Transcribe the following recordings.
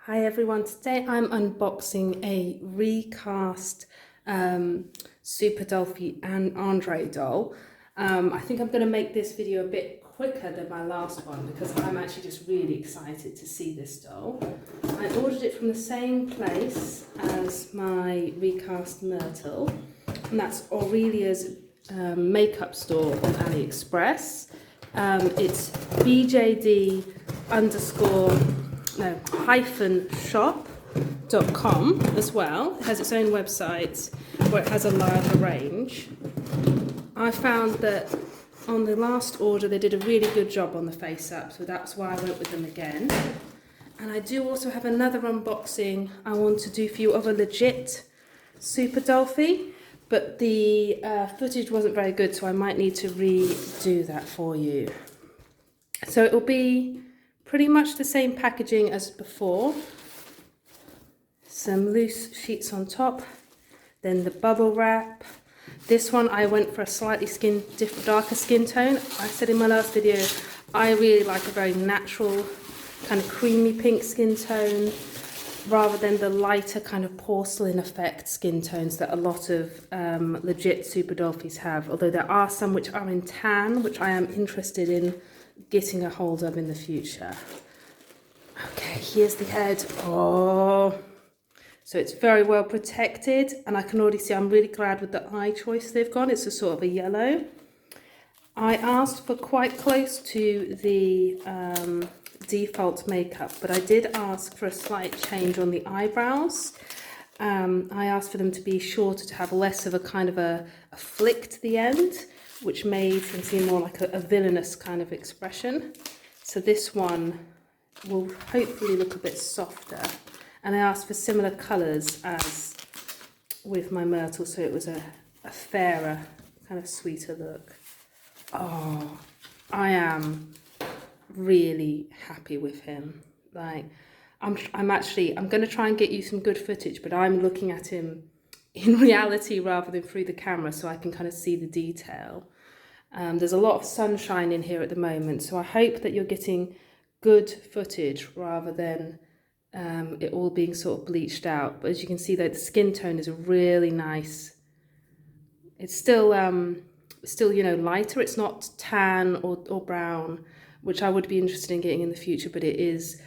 Hi everyone, today I'm unboxing a recast Super Dollfie Andre doll. I think I'm going to make this video a bit quicker than my last one because I'm actually just really excited to see this doll. I ordered it from the same place as my recast Myrtle, and that's Aurelias Makeup Store on Aliexpress. It's BJD -shop.com as well. It has its own website where it has a larger range. I found that on the last order they did a really good job on the face up, so that's why I went with them again. And I do also have another unboxing I want to do for you of a legit Super Dollfie, but the footage wasn't very good, so I might need to redo that for you. So it will be pretty much the same packaging as before. Some loose sheets on top, then the bubble wrap. This one I went for a slightly darker skin tone. I said in my last video, I really like a very natural kind of creamy pink skin tone rather than the lighter kind of porcelain effect skin tones that a lot of legit Super Dollfies have. Although there are some which are in tan, which I am interested in getting a hold of in the future. Okay, here's the head. Oh, so it's very well protected, and I can already see I'm really glad with the eye choice they've gone. It's a sort of a yellow. I asked for quite close to the default makeup, but I did ask for a slight change on the eyebrows. I asked for them to be shorter, to have less of a kind of a flick to the end, which made them seem more like a villainous kind of expression. So this one will hopefully look a bit softer. And I asked for similar colours as with my Myrtle, so it was a fairer, kind of sweeter look. Oh, I am really happy with him. Like, I'm going to try and get you some good footage, but I'm looking at him in reality rather than through the camera, so I can kind of see the detail. There's a lot of sunshine in here at the moment, so I hope that you're getting good footage rather than it all being sort of bleached out. But as you can see, though, the skin tone is really nice. It's still you know, lighter. It's not tan or brown, which I would be interested in getting in the future, but it is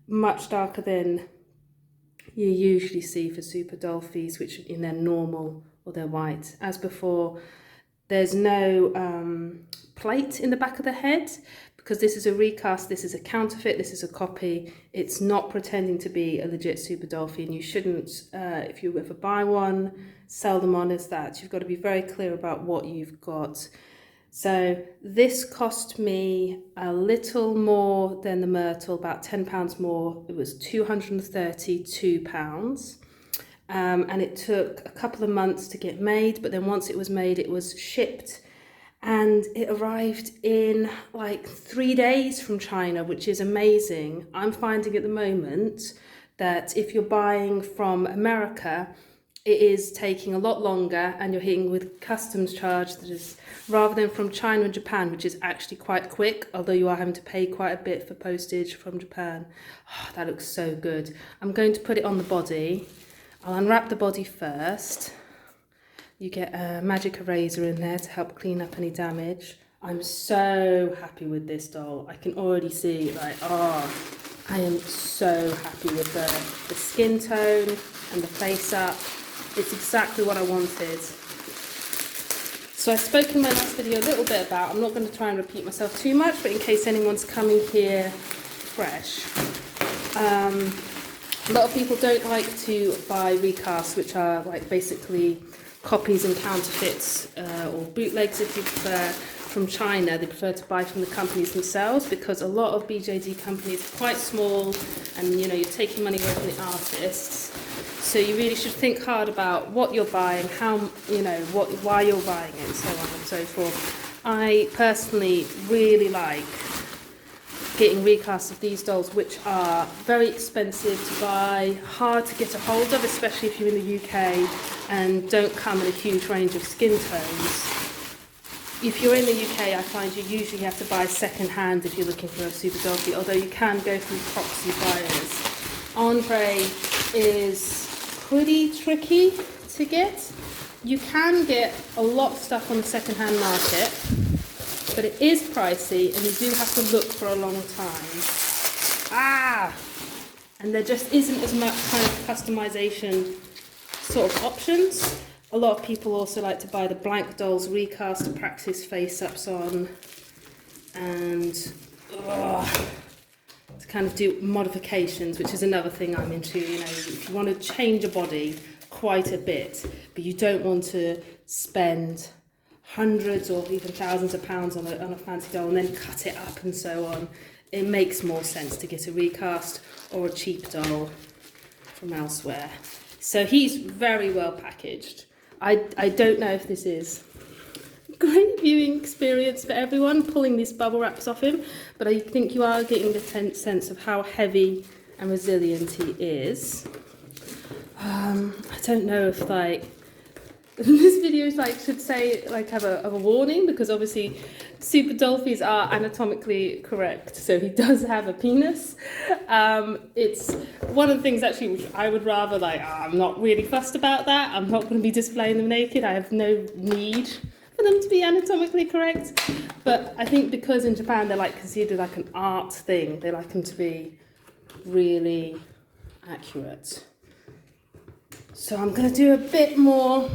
much darker than you usually see for Super Dollfies, which in their normal or their white. As before, there's no plate in the back of the head because this is a recast, this is a counterfeit, this is a copy. It's not pretending to be a legit Super Dollfie, and you shouldn't, if you ever buy one, sell them on as that. You've got to be very clear about what you've got. So this cost me a little more than the Myrtle, about £10 more. It was £232. And it took a couple of months to get made, but then once it was made, it was shipped, and it arrived in like 3 days from China, which is amazing. I'm finding at the moment that if you're buying from America, it is taking a lot longer, and you're hitting with customs charge that is, rather than from China and Japan, which is actually quite quick, although you are having to pay quite a bit for postage from Japan. Oh, that looks so good. I'm going to put it on the body. I'll unwrap the body first. You get a magic eraser in there to help clean up any damage. I'm so happy with this doll. I can already see, like, oh, I am so happy with the skin tone and the face up. It's exactly what I wanted. So I spoke in my last video a little bit about, I'm not going to try and repeat myself too much, but in case anyone's coming here fresh. A lot of people don't like to buy recasts, which are like basically copies and counterfeits or bootlegs if you prefer, from China. They prefer to buy from the companies themselves because a lot of BJD companies are quite small, and you know, you're taking money away from the artists. So you really should think hard about what you're buying, how, you know, why you're buying it, and so on and so forth. I personally really like getting recasts of these dolls, which are very expensive to buy, hard to get a hold of, especially if you're in the UK, and don't come in a huge range of skin tones. If you're in the UK, I find you usually have to buy second hand if you're looking for a Super Dollfie, although you can go through proxy buyers. Andre is pretty tricky to get. You can get a lot of stuff on the second-hand market, but it is pricey and you do have to look for a long time. And there just isn't as much kind of customization sort of options. A lot of people also like to buy the blank dolls recast to practice face-ups on, and to kind of do modifications, which is another thing I'm into. You know, if you want to change a body quite a bit, but you don't want to spend hundreds or even thousands of pounds on a fancy doll and then cut it up and so on, it makes more sense to get a recast or a cheap doll from elsewhere. So he's very well packaged. I don't know if this is a great viewing experience for everyone, pulling these bubble wraps off him, but I think you are getting the sense of how heavy and resilient he is. I don't know if this video should say have a warning, because obviously Super Dollfies are anatomically correct, so he does have a penis. It's one of the things actually which I would rather I'm not really fussed about that. I'm not going to be displaying them naked. I have no need for them to be anatomically correct. But I think because in Japan they're considered an art thing, they like them to be really accurate. So I'm going to do a bit more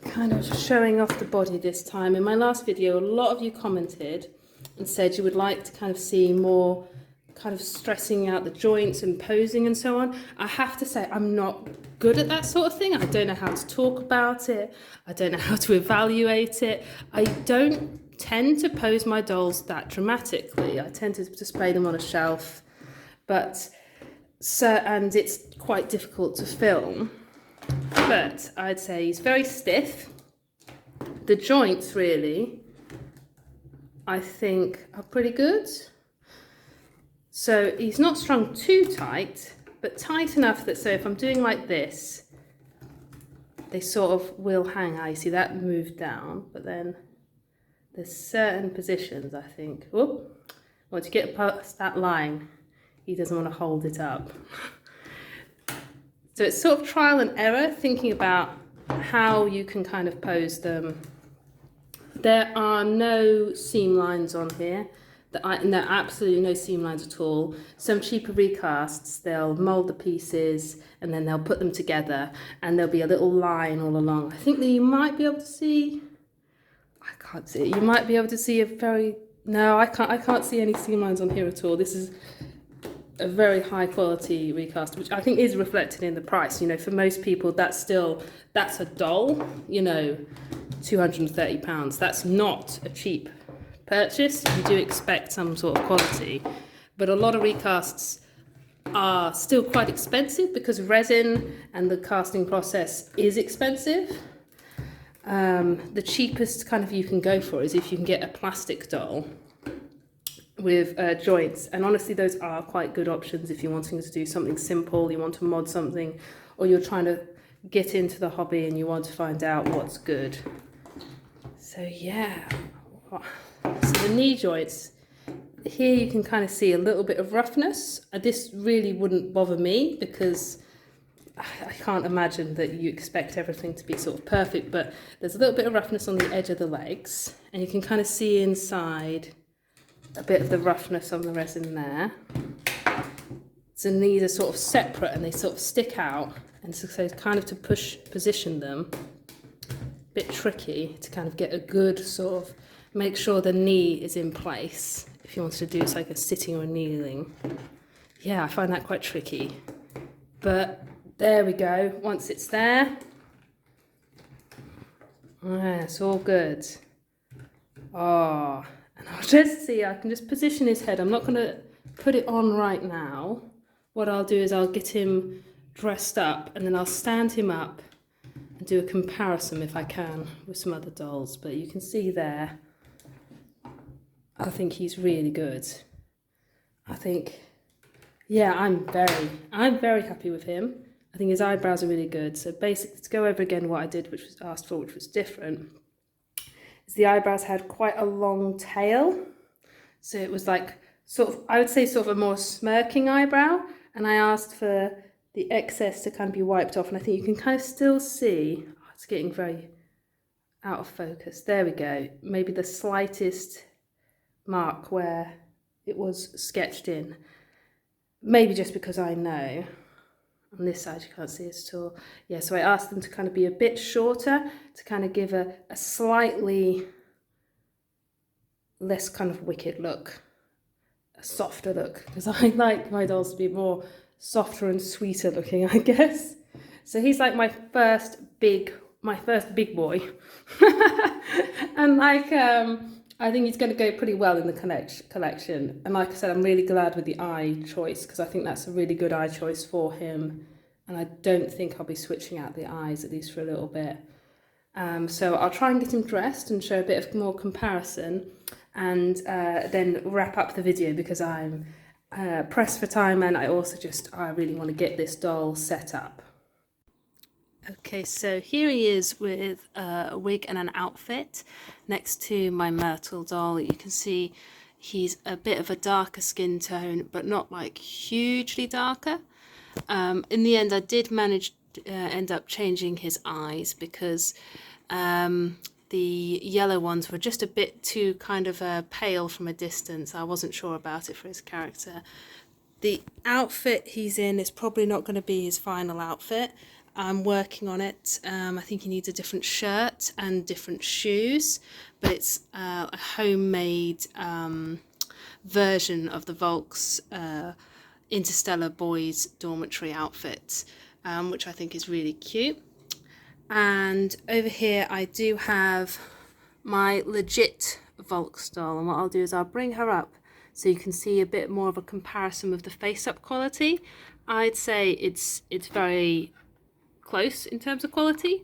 kind of showing off the body this time. In my last video, a lot of you commented and said you would like to kind of see more kind of stressing out the joints and posing and so on. I have to say I'm not good at that sort of thing. I don't know how to talk about it. I don't know how to evaluate it. I don't tend to pose my dolls that dramatically. I tend to display them on a shelf, and it's quite difficult to film. But I'd say he's very stiff. The joints really, I think, are pretty good. So he's not strung too tight, but tight enough that so if I'm doing like this, they sort of will hang. You see that moved down, but then there's certain positions, I think. Whoop, once you get past that line, he doesn't want to hold it up. So it's sort of trial and error, thinking about how you can kind of pose them. There are no seam lines on here. No, absolutely no seam lines at all. Some cheaper recasts, they'll mould the pieces and then they'll put them together and there'll be a little line all along. I think that you might be able to see, I can't see it. You might be able to see no, I can't see any seam lines on here at all. This is a very high quality recast, which I think is reflected in the price. You know, for most people, that's a doll, you know, £230. That's not a cheap purchase. You do expect some sort of quality, but a lot of recasts are still quite expensive because resin and the casting process is expensive. The cheapest kind of you can go for is if you can get a plastic doll with joints, and honestly those are quite good options if you're wanting to do something simple, you want to mod something, or you're trying to get into the hobby and you want to find out what's good. So yeah, so the knee joints here, you can kind of see a little bit of roughness. This really wouldn't bother me because I can't imagine that you expect everything to be sort of perfect, but there's a little bit of roughness on the edge of the legs, and you can kind of see inside a bit of the roughness on the resin there. So these are sort of separate and they sort of stick out, and so kind of to position them, a bit tricky to kind of get a good sort of, make sure the knee is in place if you wanted to do like a sitting or a kneeling. Yeah, I find that quite tricky, but there we go. Once it's there, yeah, it's all good. Oh, and I'll just see, I can just position his head. I'm not going to put it on right now. What I'll do is I'll get him dressed up and then I'll stand him up and do a comparison if I can with some other dolls. But you can see there, I think he's really good. I think, yeah, I'm very happy with him. I think his eyebrows are really good. So basically, to go over again what I did, which was asked for, which was different, is the eyebrows had quite a long tail. So it was like sort of, I would say sort of a more smirking eyebrow, and I asked for the excess to kind of be wiped off, and I think you can kind of still see, oh, it's getting very out of focus. There we go. Maybe the slightest mark where it was sketched in. Maybe just because I know. On this side you can't see it at all. Yeah, so I asked them to kind of be a bit shorter to kind of give a slightly less kind of wicked look, a softer look, because I like my dolls to be more softer and sweeter looking, I guess. So he's like my first big boy. And like I think he's going to go pretty well in the collection. And like I said, I'm really glad with the eye choice, because I think that's a really good eye choice for him. And I don't think I'll be switching out the eyes, at least for a little bit. So I'll try and get him dressed and show a bit of more comparison, and then wrap up the video, because I'm pressed for time, and I really want to get this doll set up. Okay, so here he is with a wig and an outfit next to my Myrtle doll. You can see he's a bit of a darker skin tone, but not like hugely darker. In the end, I did manage to end up changing his eyes, because the yellow ones were just a bit too kind of pale from a distance. I wasn't sure about it for his character. The outfit he's in is probably not going to be his final outfit. I'm working on it. I think he needs a different shirt and different shoes, but it's a homemade version of the Volks Interstellar Boys Dormitory outfit, which I think is really cute. And over here I do have my legit Volks doll, and what I'll do is I'll bring her up so you can see a bit more of a comparison with the face-up quality. I'd say it's very close in terms of quality.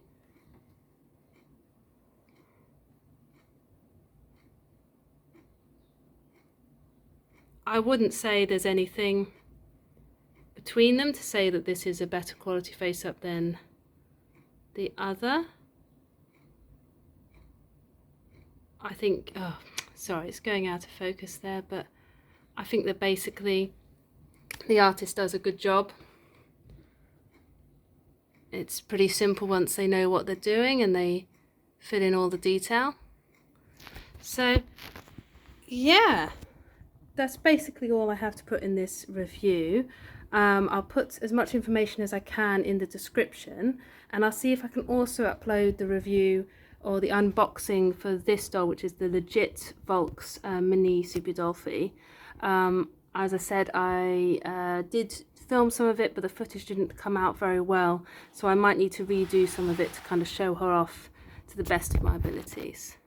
I wouldn't say there's anything between them to say that this is a better quality face-up than the other. I think, oh, sorry, it's going out of focus there, but I think that basically the artist does a good job. It's pretty simple once they know what they're doing and they fill in all the detail. So yeah, that's basically all I have to put in this review. I'll put as much information as I can in the description, and I'll see if I can also upload the review or the unboxing for this doll, which is the legit Volks mini Super Dollfie. As I said, I did film some of it, but the footage didn't come out very well, so I might need to redo some of it to kind of show her off to the best of my abilities.